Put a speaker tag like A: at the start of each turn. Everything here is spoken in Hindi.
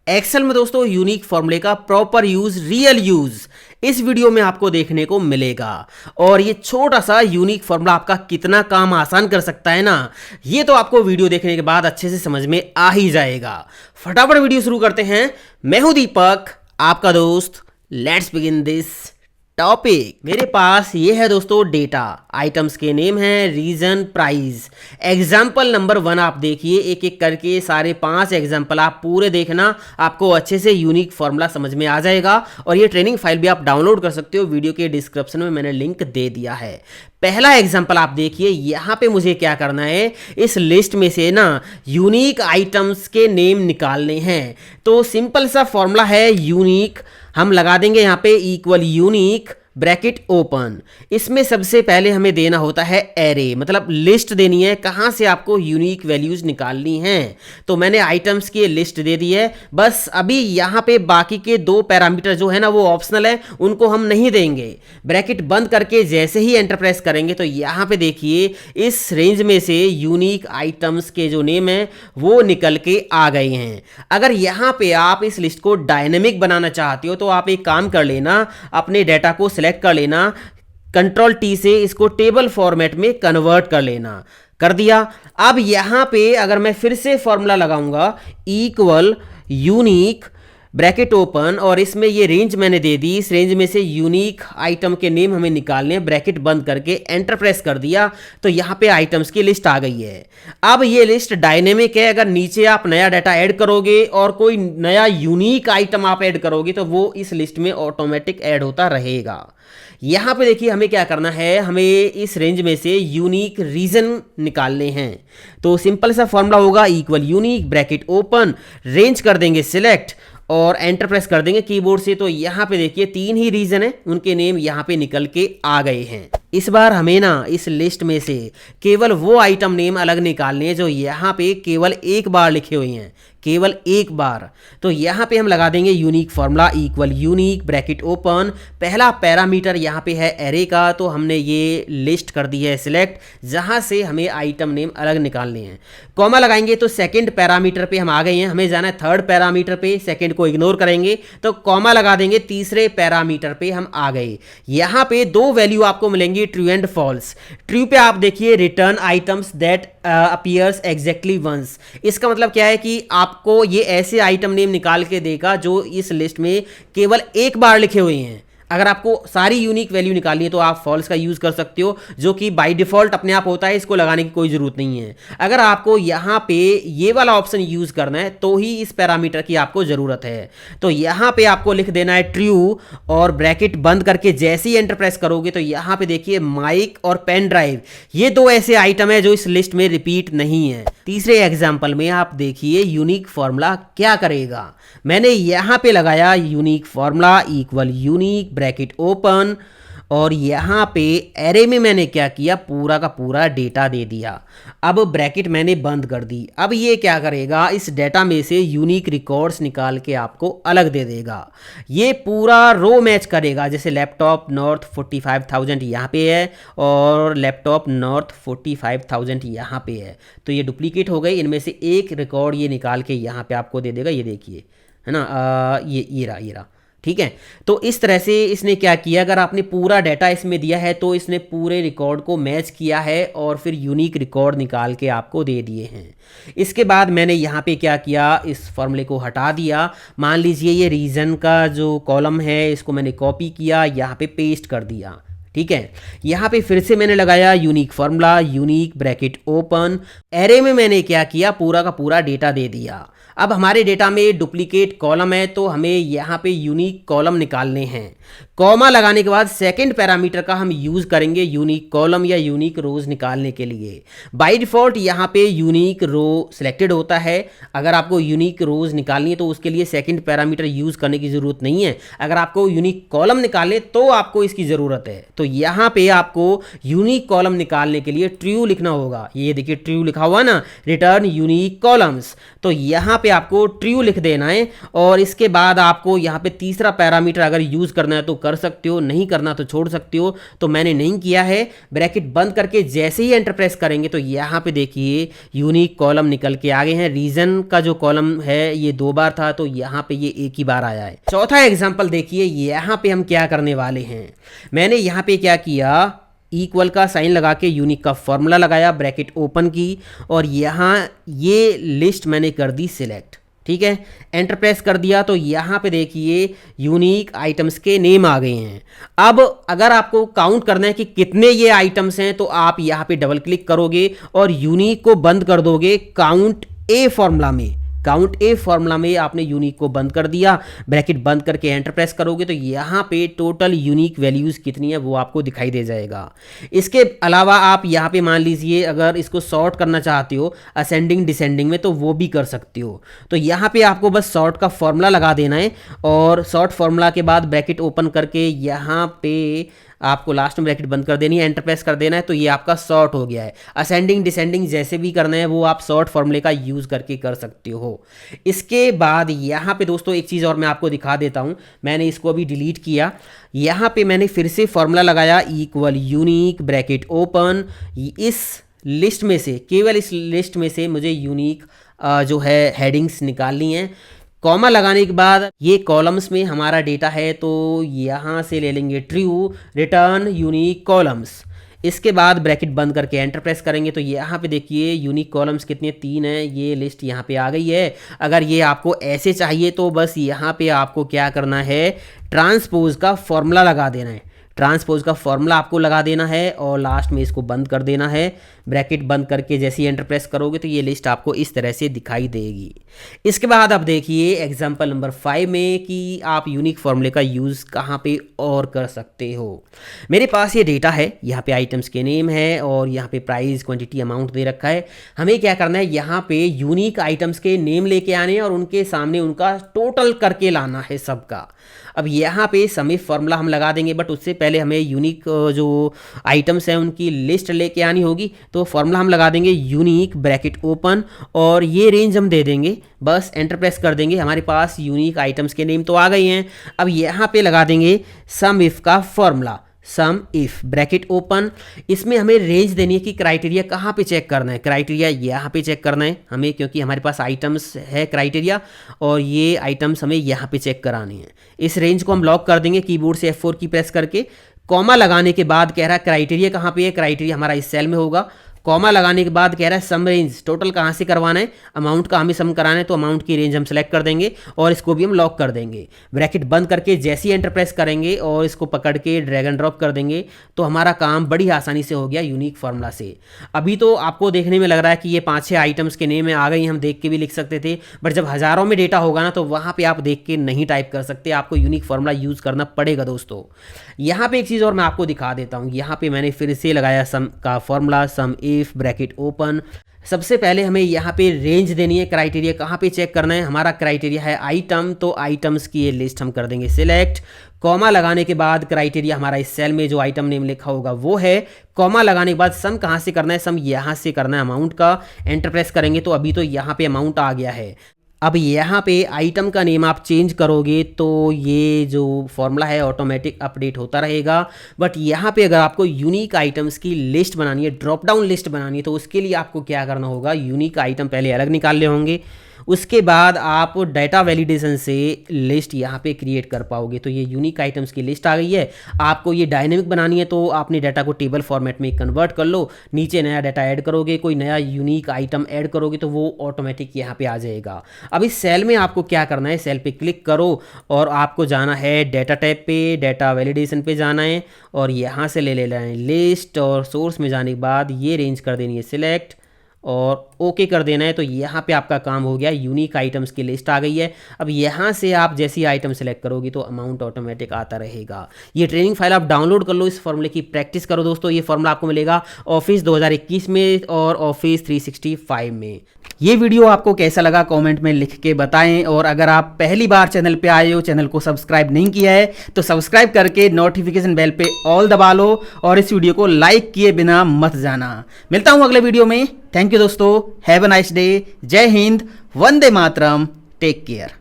A: एक्सेल में दोस्तों यूनिक फॉर्मूले का प्रॉपर यूज, रियल यूज इस वीडियो में आपको देखने को मिलेगा। और ये छोटा सा यूनिक फॉर्मूला आपका कितना काम आसान कर सकता है ना, ये तो आपको वीडियो देखने के बाद अच्छे से समझ में आ ही जाएगा। फटाफट वीडियो शुरू करते हैं। मैं हूं दीपक, आपका दोस्त। Let's begin this topic. मेरे पास ये है दोस्तों डेटा, आइटम्स के नेम हैं, रीजन, प्राइस। एग्जाम्पल नंबर 1 आप देखिए, एक एक करके सारे 5 एग्जाम्पल आप पूरे देखना, आपको अच्छे से यूनिक फॉर्मूला समझ में आ जाएगा। और ये ट्रेनिंग फाइल भी आप डाउनलोड कर सकते हो, वीडियो के डिस्क्रिप्शन में मैंने लिंक दे दिया है। पहला एग्जाम्पल आप देखिए, यहाँ पे मुझे क्या करना है, इस लिस्ट में से ना यूनिक आइटम्स के नेम निकालने हैं। तो सिंपल सा फॉर्मूला है यूनिक, हम लगा देंगे यहाँ पे इक्वल यूनिक ब्रैकेट ओपन। इसमें सबसे पहले हमें देना होता है एरे, मतलब लिस्ट देनी है कहाँ से आपको यूनिक वैल्यूज निकालनी हैं। तो मैंने आइटम्स की लिस्ट दे दी है। बस अभी यहाँ पे बाकी के 2 पैरामीटर जो है ना वो ऑप्शनल है, उनको हम नहीं देंगे। ब्रैकेट बंद करके जैसे ही एंटर प्रेस करेंगे तो यहाँ पे देखिए इस रेंज में से यूनिक आइटम्स के जो नेम है वो निकल के आ गए हैं। अगर यहाँ पे आप इस लिस्ट को डायनेमिक बनाना चाहते हो तो आप एक काम कर लेना, अपने डाटा को सेलेक्ट कर लेना, कंट्रोल टी से इसको टेबल फॉर्मेट में कन्वर्ट कर लेना। कर दिया। अब यहां पे अगर मैं फिर से फॉर्मूला लगाऊंगा इक्वल यूनिक ब्रैकेट ओपन, और इसमें ये रेंज मैंने दे दी, इस रेंज में से यूनिक आइटम के नेम हमें निकालने हैं। ब्रैकेट बंद करके एंटर प्रेस कर दिया तो यहाँ पे आइटम्स की लिस्ट आ गई है। अब ये लिस्ट डायनेमिक है, अगर नीचे आप नया डाटा ऐड करोगे और कोई नया यूनिक आइटम आप ऐड करोगे तो वो इस लिस्ट में ऑटोमेटिक ऐड होता रहेगा। यहाँ पे देखिए हमें क्या करना है, हमें इस रेंज में से यूनिक रीजन निकालने हैं। तो सिंपल सा फॉर्मूला होगा equal unique bracket open, range कर देंगे सिलेक्ट और एंटर प्रेस कर देंगे कीबोर्ड से। तो यहाँ पे देखिए 3 ही रीजन है, उनके नेम यहाँ पे निकल के आ गए हैं। इस बार हमें ना इस लिस्ट में से केवल वो आइटम नेम अलग निकालने हैं जो यहाँ पे केवल एक बार लिखे हुए हैं, केवल एक बार। तो यहाँ पे हम लगा देंगे unique formula equal unique bracket open. पहला पैरामीटर यहाँ पे है एरे का, तो हमने ये लिस्ट कर दी है सिलेक्ट, जहाँ से हमें आइटम नेम अलग निकालने हैं। कॉमा लगाएंगे तो सेकंड पैरामीटर पे हम आ गए हैं, हमें जाना है थर्ड पैरामीटर पे। सेकंड को इग्नोर करेंगे तो कॉमा लगा देंगे, तीसरे पैरामीटर पे हम आ गए। यहाँ पे 2 वैल्यू आपको मिलेंगी, ट्रू एंड फॉल्स। ट्रू पे आप देखिए return items that appears exactly once. इसका मतलब क्या है कि आपको ये ऐसे आइटम नेम निकाल के देगा जो इस लिस्ट में केवल एक बार लिखे हुए हैं। अगर आपको सारी यूनिक वैल्यू निकालनी है तो आप फॉल्स का यूज कर सकते हो, जो कि बाय डिफॉल्ट अपने आप होता है, इसको लगाने की कोई जरूरत नहीं है। अगर आपको यहाँ पे ये वाला ऑप्शन यूज करना है तो ही इस पैरामीटर की आपको जरूरत है। तो यहाँ पे आपको लिख देना है ट्रू और ब्रैकेट बंद करके जैसे ही एंटर प्रेस करोगे तो यहाँ पे देखिए माइक और पेन ड्राइव, ये 2 ऐसे आइटम है जो इस लिस्ट में रिपीट नहीं है। तीसरे एग्जाम्पल में आप देखिए यूनिक फॉर्मूला क्या करेगा। मैंने यहाँ पे लगाया unique formula equal unique bracket open, और यहाँ पे एरे में मैंने क्या किया, पूरा का पूरा डेटा दे दिया। अब ब्रैकेट मैंने बंद कर दी। अब ये क्या करेगा, इस डेटा में से यूनिक रिकॉर्ड्स निकाल के आपको अलग दे देगा। ये पूरा रो मैच करेगा, जैसे लैपटॉप नॉर्थ 45,000 यहाँ पे है और लैपटॉप नॉर्थ 45,000 यहाँ पे है। तो ये डुप्लीकेट हो गई, इनमें से एक रिकॉर्ड ये निकाल के यहाँ पे आपको दे देगा। ये देखिए है ना, ये रहा। ठीक है, तो इस तरह से इसने क्या किया, अगर आपने पूरा डाटा इसमें दिया है तो इसने पूरे रिकॉर्ड को मैच किया है और फिर यूनिक रिकॉर्ड निकाल के आपको दे दिए हैं। इसके बाद मैंने यहाँ पे क्या किया, इस फॉर्मूले को हटा दिया। मान लीजिए ये रीजन का जो कॉलम है इसको मैंने कॉपी किया, यहाँ पे पेस्ट कर दिया। ठीक है, यहाँ पे फिर से मैंने लगाया unique formula unique bracket open. Array में मैंने क्या किया, पूरा का पूरा डेटा दे दिया। अब हमारे डेटा में डुप्लीकेट कॉलम है तो हमें यहाँ पे यूनिक कॉलम निकालने हैं। कॉमा लगाने के बाद सेकंड पैरामीटर का हम यूज करेंगे यूनिक कॉलम या यूनिक रोज निकालने के लिए। बाय डिफॉल्ट यहाँ पे यूनिक रो सिलेक्टेड होता है। अगर आपको यूनिक रोज निकालनी है तो उसके लिए सेकंड पैरामीटर यूज करने की जरूरत नहीं है। अगर आपको यूनिक कॉलम निकालने तो आपको इसकी जरूरत है। तो यहाँ पे आपको यूनिक कॉलम निकालने के लिए ट्रू लिखना होगा। ये देखिए ट्रू लिखा हुआ ना, रिटर्न यूनिक कॉलम्स। तो यहाँ पे आपको ट्रू लिख देना है और इसके बाद आपको यहाँ पे तीसरा पैरामीटर अगर यूज करना है तो कर सकते हो, नहीं करना तो छोड़ सकते हो। तो मैंने नहीं किया है। ब्रैकेट बंद करके जैसे ही एंटर प्रेस करेंगे तो यहाँ पे देखिए यूनिक कॉलम निकल के आ गए हैं। रीजन का जो कॉलम है ये 2 बार था, तो यहाँ पे ये एक ही बार आया है। चौथा एग्जाम्पल देखिए, यहाँ पे हम क्या करने वाले हैं। मैंने यहाँ पे क्या किया, इक्वल का साइन लगा के यूनिक का फॉर्मूला लगाया, ब्रैकेट ओपन की, और यहाँ ये लिस्ट मैंने कर दी सिलेक्ट। ठीक है, एंटर प्रेस कर दिया तो यहाँ पे देखिए यूनिक आइटम्स के नेम आ गए हैं। अब अगर आपको काउंट करना है कि कितने ये आइटम्स हैं तो आप यहाँ पे डबल क्लिक करोगे और यूनिक को बंद कर दोगे काउंट ए फॉर्मूला में। काउंट ए फॉर्मूला में आपने यूनिक को बंद कर दिया, ब्रैकेट बंद करके एंटर प्रेस करोगे तो यहाँ पे टोटल यूनिक वैल्यूज़ कितनी है वो आपको दिखाई दे जाएगा। इसके अलावा आप यहाँ पे मान लीजिए अगर इसको सॉर्ट करना चाहते हो असेंडिंग डिसेंडिंग में तो वो भी कर सकते हो। तो यहाँ पे आपको बस सॉर्ट का फॉर्मूला लगा देना है और सॉर्ट फॉर्मूला के बाद ब्रैकेट ओपन करके यहाँ पे आपको लास्ट में ब्रैकेट बंद कर देनी है, एंटर प्रेस कर देना है, तो ये आपका सॉर्ट हो गया है। असेंडिंग डिसेंडिंग जैसे भी करना है वो आप सॉर्ट फॉर्मूले का यूज़ करके कर सकते हो। इसके बाद यहाँ पे दोस्तों एक चीज़ और मैं आपको दिखा देता हूँ। मैंने इसको अभी डिलीट किया। यहाँ पे मैंने फिर से फॉर्मूला लगाया इक्वल यूनिक ब्रैकेट ओपन। इस लिस्ट में से, केवल इस लिस्ट में से मुझे यूनिक जो है हेडिंग्स निकालनी है। कॉमा लगाने के बाद ये कॉलम्स में हमारा डेटा है तो यहाँ से ले लेंगे ट्रू, रिटर्न यूनिक कॉलम्स। इसके बाद ब्रैकेट बंद करके एंटर प्रेस करेंगे तो यहाँ पे देखिए यूनिक कॉलम्स कितने 3 हैं, ये लिस्ट यहाँ पे आ गई है। अगर ये आपको ऐसे चाहिए तो बस यहाँ पे आपको क्या करना है, ट्रांसपोज का फॉर्मूला लगा देना है। ट्रांसपोज का फॉर्मूला आपको लगा देना है और लास्ट में इसको बंद कर देना है। ब्रैकेट बंद करके जैसे ही एंटर प्रेस करोगे तो ये लिस्ट आपको इस तरह से दिखाई देगी। इसके बाद अब देखिए एग्जांपल नंबर 5 में कि आप यूनिक फॉर्मूले का यूज़ कहाँ पे और कर सकते हो। मेरे पास ये डेटा है, यहाँ पे आइटम्स के नेम है और यहाँ पे प्राइस, क्वांटिटी, अमाउंट दे रखा है। हमें क्या करना है, यहाँ पे यूनिक आइटम्स के नेम लेके आने हैं और उनके सामने उनका टोटल करके लाना है सबका। अब यहाँ पे सम इफ फॉर्मूला हम लगा देंगे, बट उससे पहले हमें यूनिक जो आइटम्स हैं उनकी लिस्ट लेके आनी होगी। तो फॉर्मूला हम लगा देंगे यूनिक ब्रैकेट ओपन और ये रेंज हम दे देंगे, बस एंटर प्रेस कर देंगे। हमारे पास यूनिक आइटम्स के नेम तो आ गए हैं। अब यहाँ पे लगा देंगे सम इफ का formula, sum if bracket open. इसमें हमें रेंज देनी है कि क्राइटेरिया कहाँ पे चेक करना है। क्राइटेरिया यहाँ पे चेक करना है हमें, क्योंकि हमारे पास आइटम्स है क्राइटेरिया और ये आइटम्स हमें यहाँ पे चेक करानी है। इस रेंज को हम लॉक कर देंगे कीबोर्ड से F4 की प्रेस करके। कॉमा लगाने के बाद कह रहा है क्राइटेरिया कहाँ पे है, क्राइटेरिया हमारा इस सेल में होगा। कॉमा लगाने के बाद कह रहा है सम रेंज, टोटल कहाँ से करवाना है, अमाउंट का हमें सम कराना है तो अमाउंट की रेंज हम सेलेक्ट कर देंगे और इसको भी हम लॉक कर देंगे। ब्रैकेट बंद करके जैसे ही एंटर प्रेस करेंगे और इसको पकड़ के ड्रैग एंड ड्रॉप कर देंगे तो हमारा काम बड़ी आसानी से हो गया यूनिक फार्मूला से। अभी तो आपको देखने में लग रहा है कि ये 5-6 आइटम्स के नेम आ गई, हम देख के भी लिख सकते थे, बट जब हज़ारों में डेटा होगा ना तो वहाँ पर आप देख के नहीं टाइप कर सकते, आपको यूनिक फार्मूला यूज़ करना पड़ेगा दोस्तों। यहाँ पे एक चीज़ और मैं आपको दिखा देता हूँ। यहाँ पे मैंने फिर से लगाया सम का formula, sum if bracket open. सबसे पहले हमें यहाँ पे रेंज देनी है, क्राइटेरिया कहाँ पे चेक करना है। हमारा क्राइटेरिया है आइटम, तो आइटम्स की ये लिस्ट हम कर देंगे सिलेक्ट। कॉमा लगाने के बाद क्राइटेरिया हमारा इस सेल में जो आइटम नेम लिखा होगा वो है। कॉमा लगाने के बाद सम कहाँ से करना है, सम यहाँ से करना है अमाउंट का। एंटर प्रेस करेंगे तो अभी तो यहाँ पे अमाउंट आ गया है। अब यहाँ पे आइटम का नेम आप चेंज करोगे तो ये जो फॉर्मूला है ऑटोमेटिक अपडेट होता रहेगा। बट यहाँ पे अगर आपको यूनिक आइटम्स की लिस्ट बनानी है, ड्रॉप डाउन लिस्ट बनानी है, तो उसके लिए आपको क्या करना होगा, यूनिक आइटम पहले अलग निकालने होंगे। उसके बाद आप डाटा वैलिडेशन से लिस्ट यहाँ पे क्रिएट कर पाओगे। तो ये यूनिक आइटम्स की लिस्ट आ गई है। आपको ये डायनेमिक बनानी है तो आपने डाटा को टेबल फॉर्मेट में कन्वर्ट कर लो। नीचे नया डाटा ऐड करोगे, कोई नया यूनिक आइटम ऐड करोगे तो वो ऑटोमेटिक यहाँ पे आ जाएगा। अब इस सेल में आपको क्या करना है, सेल पे क्लिक करो और आपको जाना है डाटा टैब पे, डाटा वैलिडेशन पे जाना है और यहाँ से ले लेना है लिस्ट और सोर्स में जाने के बाद ये रेंज कर देनी है सिलेक्ट और ओके कर देना है। तो यहाँ पे आपका काम हो गया, यूनिक आइटम्स की लिस्ट आ गई है। अब यहाँ से आप जैसी आइटम सेलेक्ट करोगे तो अमाउंट ऑटोमेटिक आता रहेगा। ये ट्रेनिंग फाइल आप डाउनलोड कर लो, इस फॉर्मूले की प्रैक्टिस करो दोस्तों। ये फॉर्मूला आपको मिलेगा ऑफिस 2021 में और ऑफिस 365 में। ये वीडियो आपको कैसा लगा कमेंट में लिख के बताएं और अगर आप पहली बार चैनल पे आए हो, चैनल को सब्सक्राइब नहीं किया है तो सब्सक्राइब करके नोटिफिकेशन बेल पे ऑल दबा लो और इस वीडियो को लाइक किए बिना मत जाना। मिलता हूं अगले वीडियो में। थैंक यू दोस्तों, हैव अ नाइस डे। जय हिंद, वंदे मातरम, टेक केयर।